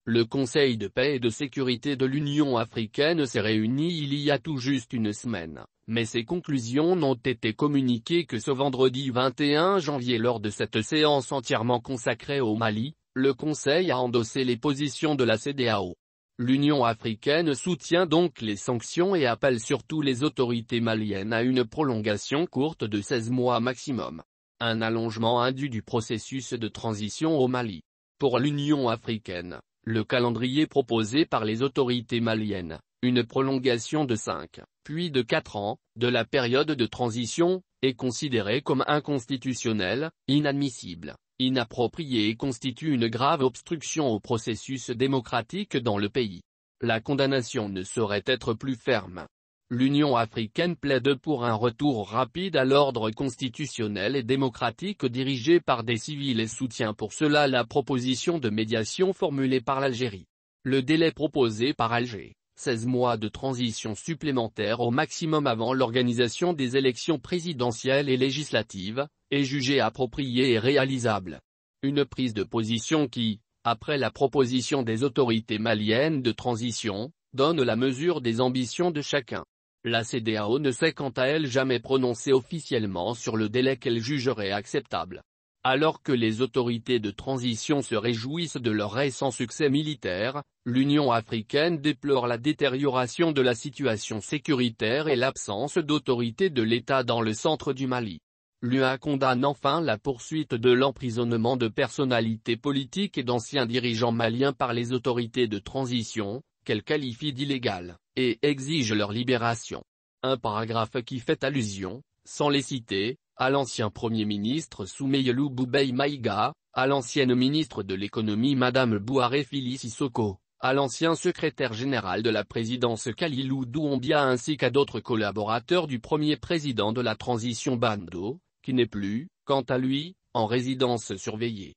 Le Conseil de paix et de sécurité de l'Union africaine s'est réuni il y a tout juste une semaine, mais ses conclusions n'ont été communiquées que ce vendredi 21 janvier lors de cette séance entièrement consacrée au Mali. Le Conseil a endossé les positions de la CEDEAO. L'Union africaine soutient donc les sanctions et appelle surtout les autorités maliennes à une prolongation courte de 16 mois maximum. Un allongement indu du processus de transition au Mali. Pour l'Union africaine, le calendrier proposé par les autorités maliennes, une prolongation de 5, puis de 4 ans, de la période de transition, est considéré comme inconstitutionnel, inadmissible, inapproprié et constitue une grave obstruction au processus démocratique dans le pays. La condamnation ne saurait être plus ferme. L'Union africaine plaide pour un retour rapide à l'ordre constitutionnel et démocratique dirigé par des civils et soutient pour cela la proposition de médiation formulée par l'Algérie. Le délai proposé par Alger, 16 mois de transition supplémentaire au maximum avant l'organisation des élections présidentielles et législatives, est jugé approprié et réalisable. Une prise de position qui, après la proposition des autorités maliennes de transition, donne la mesure des ambitions de chacun. La CEDEAO ne s'est quant à elle jamais prononcée officiellement sur le délai qu'elle jugerait acceptable. Alors que les autorités de transition se réjouissent de leur récent succès militaire, l'Union africaine déplore la détérioration de la situation sécuritaire et l'absence d'autorité de l'État dans le centre du Mali. L'UA condamne enfin la poursuite de l'emprisonnement de personnalités politiques et d'anciens dirigeants maliens par les autorités de transition, qu'elle qualifie d'illégales, et exige leur libération. Un paragraphe qui fait allusion, sans les citer, à l'ancien Premier ministre Soumeylou Boubèye Maïga, à l'ancienne ministre de l'économie Madame Bouharé Fili Sissoko, à l'ancien secrétaire général de la présidence Kalilou Doumbia ainsi qu'à d'autres collaborateurs du premier président de la transition Bando, qui n'est plus, quant à lui, en résidence surveillée.